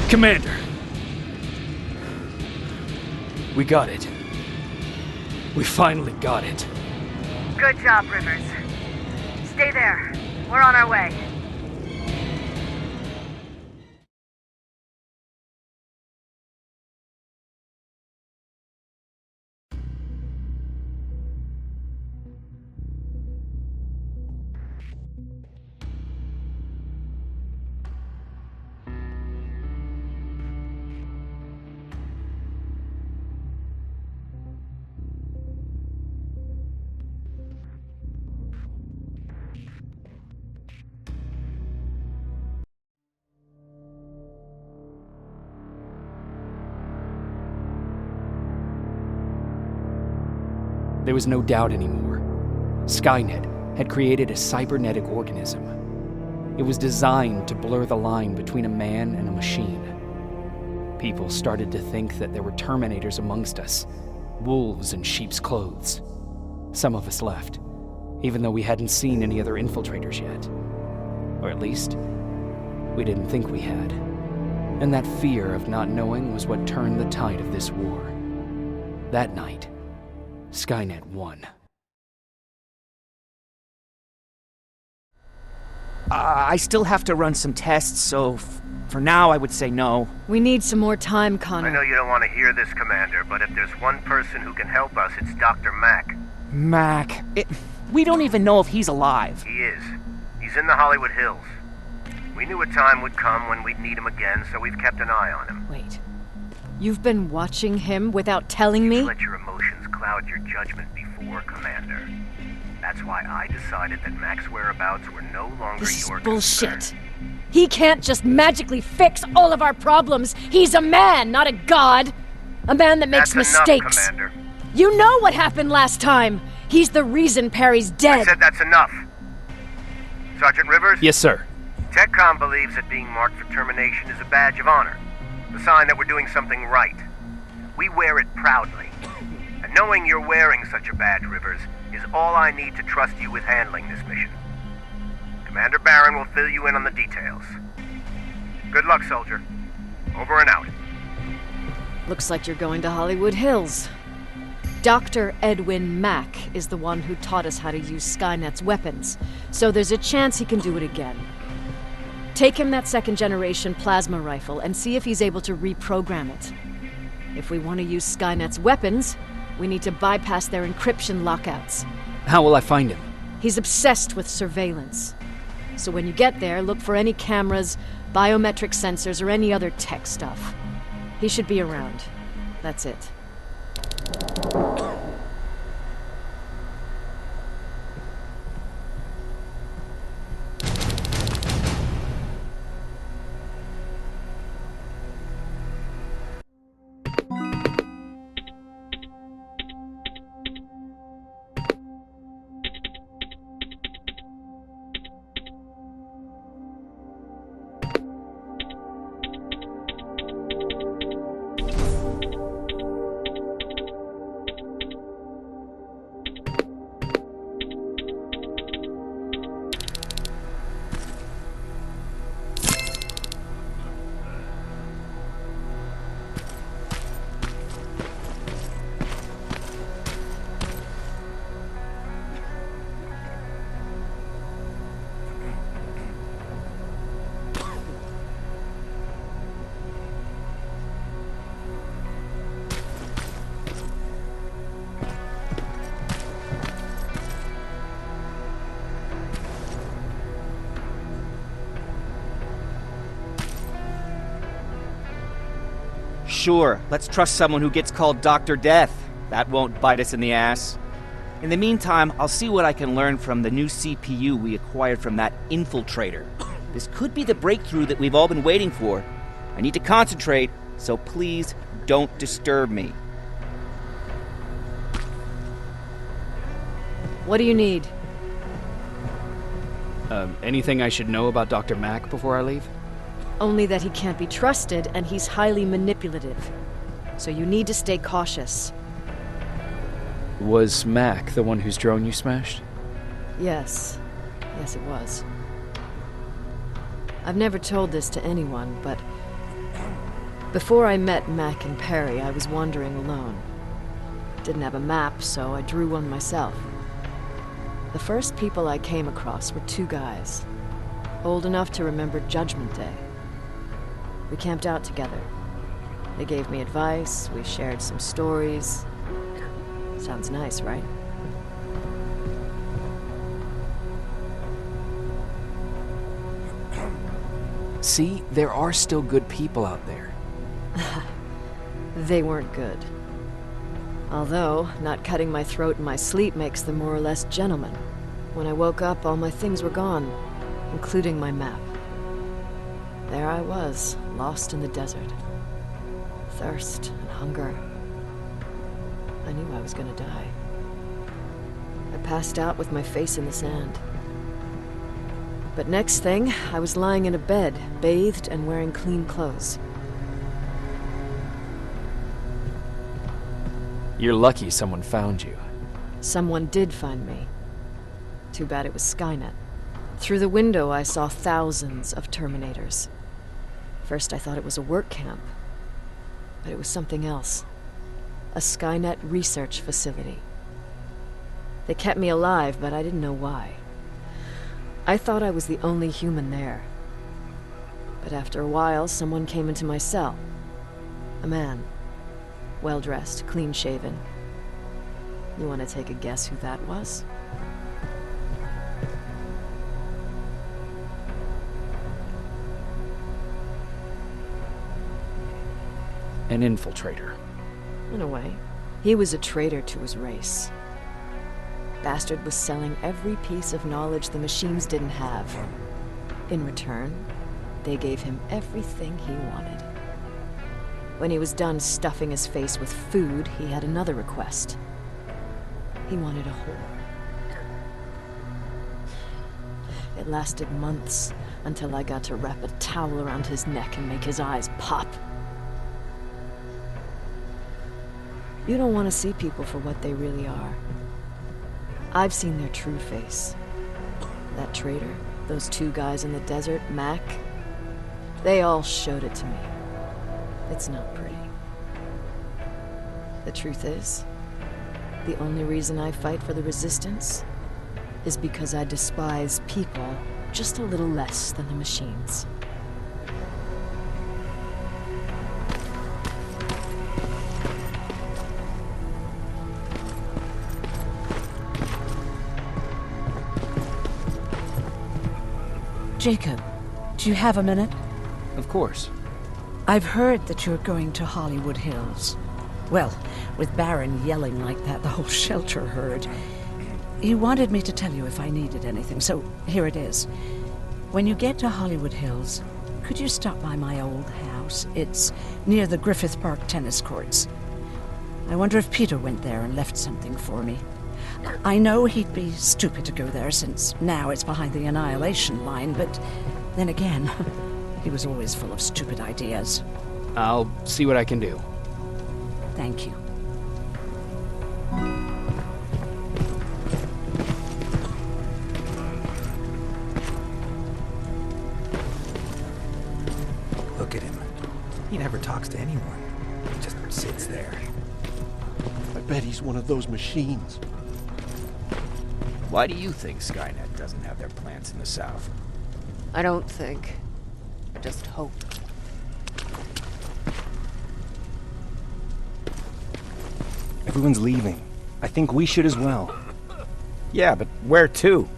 Commander! We got it. We finally got it. Good job, Rivers. Stay there. We're on our way. There was no doubt anymore. Skynet had created a cybernetic organism. It was designed to blur the line between a man and a machine. People started to think that there were Terminators amongst us, wolves in sheep's clothes. Some of us left, even though we hadn't seen any other infiltrators yet. Or at least, we didn't think we had. And that fear of not knowing was what turned the tide of this war. That night, Skynet won. I still have to run some tests, so for now I would say no. We need some more time, Connor. I know you don't want to hear this, Commander, but if there's one person who can help us, it's Dr. Mack. We don't even know if he's alive. He is. He's in the Hollywood Hills. We knew a time would come when we'd need him again, so we've kept an eye on him. Wait. You've been watching him without telling me? Let your emotions cloud your judgment before, Commander. That's why I decided that Mac's whereabouts were no longer This is your bullshit. concern. He can't just magically fix all of our problems. He's a man, not a god. A man that makes That's mistakes. enough, Commander. You know what happened last time. He's the reason Perry's I dead. said that's enough. Sergeant Rivers? Yes, sir. TechCom believes that being marked for termination is a badge of honor. A sign that we're doing something right. We wear it proudly. And knowing you're wearing such a badge, Rivers, is all I need to trust you with handling this mission. Commander Barron will fill you in on the details. Good luck, soldier. Over and out. Looks like you're going to Hollywood Hills. Dr. Edwin Mack is the one who taught us how to use Skynet's weapons, so there's a chance he can do it again. Take him that second-generation plasma rifle and see if he's able to reprogram it. If we want to use Skynet's weapons, we need to bypass their encryption lockouts. How will I find him? He's obsessed with surveillance. So when you get there, look for any cameras, biometric sensors, or any other tech stuff. He should be around. That's it. Sure, let's trust someone who gets called Dr. Death. That won't bite us in the ass. In the meantime, I'll see what I can learn from the new CPU we acquired from that infiltrator. This could be the breakthrough that we've all been waiting for. I need to concentrate, so please don't disturb me. What do you need? Anything I should know about Dr. Mack before I leave? Only that he can't be trusted and he's highly manipulative. So you need to stay cautious. Was Mack the one whose drone you smashed? Yes. Yes, it was. I've never told this to anyone, but before I met Mac and Perry, I was wandering alone. Didn't have a map, so I drew one myself. The first people I came across were two guys, old enough to remember Judgment Day. We camped out together. They gave me advice, we shared some stories. Sounds nice, right? See, there are still good people out there. They weren't good. Although, not cutting my throat in my sleep makes them more or less gentlemen. When I woke up, all my things were gone, including my map. There I was, lost in the desert. Thirst and hunger. I knew I was gonna die. I passed out with my face in the sand. But next thing, I was lying in a bed, bathed and wearing clean clothes. You're lucky someone found you. Someone did find me. Too bad it was Skynet. Through the window, I saw thousands of Terminators. First, I thought it was a work camp. But it was something else. A Skynet research facility. They kept me alive, but I didn't know why. I thought I was the only human there. But after a while, someone came into my cell. A man. Well-dressed, clean-shaven. You want to take a guess who that was? An infiltrator. In a way, he was a traitor to his race. Bastard was selling every piece of knowledge the machines didn't have. In return, they gave him everything he wanted. When he was done stuffing his face with food, he had another request. He wanted a whore. It lasted months, until I got to wrap a towel around his neck and make his eyes pop. You don't want to see people for what they really are. I've seen their true face. That traitor, those two guys in the desert, Mac, they all showed it to me. It's not pretty. The truth is, the only reason I fight for the Resistance is because I despise people just a little less than the machines. Jacob, do you have a minute? Of course. I've heard that you're going to Hollywood Hills. Well, with Baron yelling like that, the whole shelter heard. He wanted me to tell you if I needed anything, so here it is. When you get to Hollywood Hills, could you stop by my old house? It's near the Griffith Park tennis courts. I wonder if Peter went there and left something for me. I know he'd be stupid to go there, since now it's behind the Annihilation line, but then again, he was always full of stupid ideas. I'll see what I can do. Thank you. Look at him. He never talks to anyone. He just sits there. I bet he's one of those machines. Why do you think Skynet doesn't have their plants in the South? I don't think. I just hope. Everyone's leaving. I think we should as well. Yeah, but where to?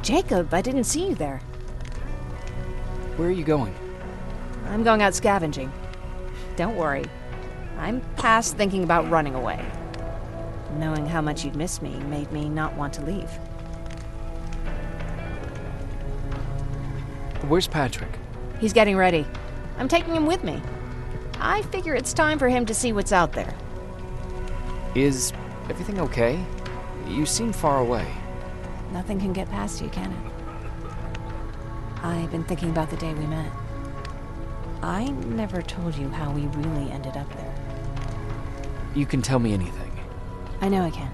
Jacob, I didn't see you there. Where are you going? I'm going out scavenging. Don't worry. I'm past thinking about running away. Knowing how much you'd miss me made me not want to leave. Where's Patrick? He's getting ready. I'm taking him with me. I figure it's time for him to see what's out there. Is everything okay? You seem far away. Nothing can get past you, can it? I've been thinking about the day we met. I never told you how we really ended up there. You can tell me anything. I know I can.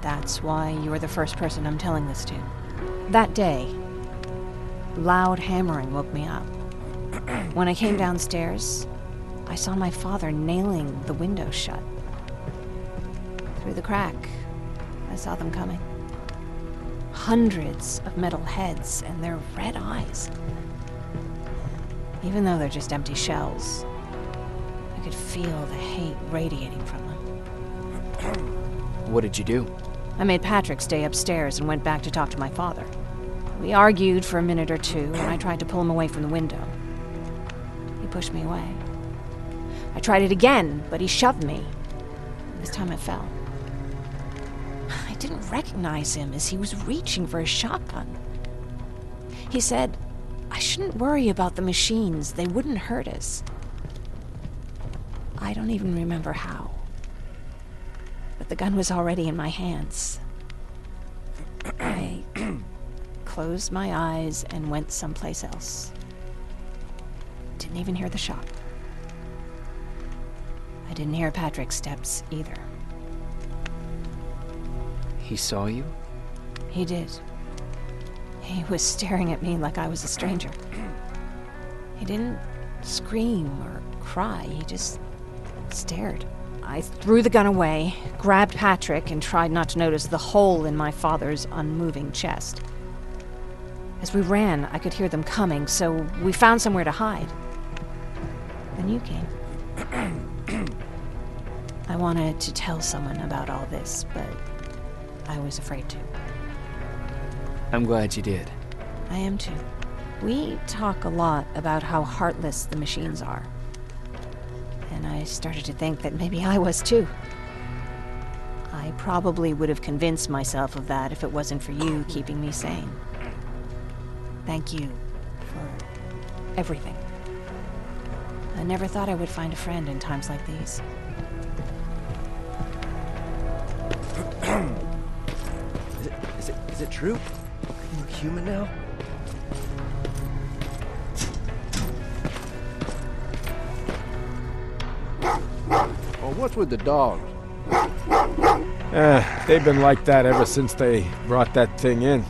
That's why you were the first person I'm telling this to. That day, loud hammering woke me up. When I came downstairs, I saw my father nailing the window shut. Through the crack, I saw them coming. Hundreds of metal heads and their red eyes. Even though they're just empty shells, I could feel the hate radiating from them. What did you do? I made Patrick stay upstairs and went back to talk to my father. We argued for a minute or two, and I tried to pull him away from the window. He pushed me away. I tried it again, but he shoved me. This time I fell. I didn't recognize him as he was reaching for a shotgun. He said, I shouldn't worry about the machines. They wouldn't hurt us. I don't even remember how. But but the gun was already in my hands. I closed my eyes and went someplace else. Didn't even hear the shot. I didn't hear Patrick's steps either. He saw you? He did. He was staring at me like I was a stranger. He didn't scream or cry, he just stared. I threw the gun away, grabbed Patrick, and tried not to notice the hole in my father's unmoving chest. As we ran, I could hear them coming, so we found somewhere to hide. Then you came. I wanted to tell someone about all this, but I was afraid to. I'm glad you did. I am too. We talk a lot about how heartless the machines are. And I started to think that maybe I was too. I probably would have convinced myself of that if it wasn't for you keeping me sane. Thank you for everything. I never thought I would find a friend in times like these. Is it true? You look human now? Oh, what's with the dogs? They've been like that ever since they brought that thing in.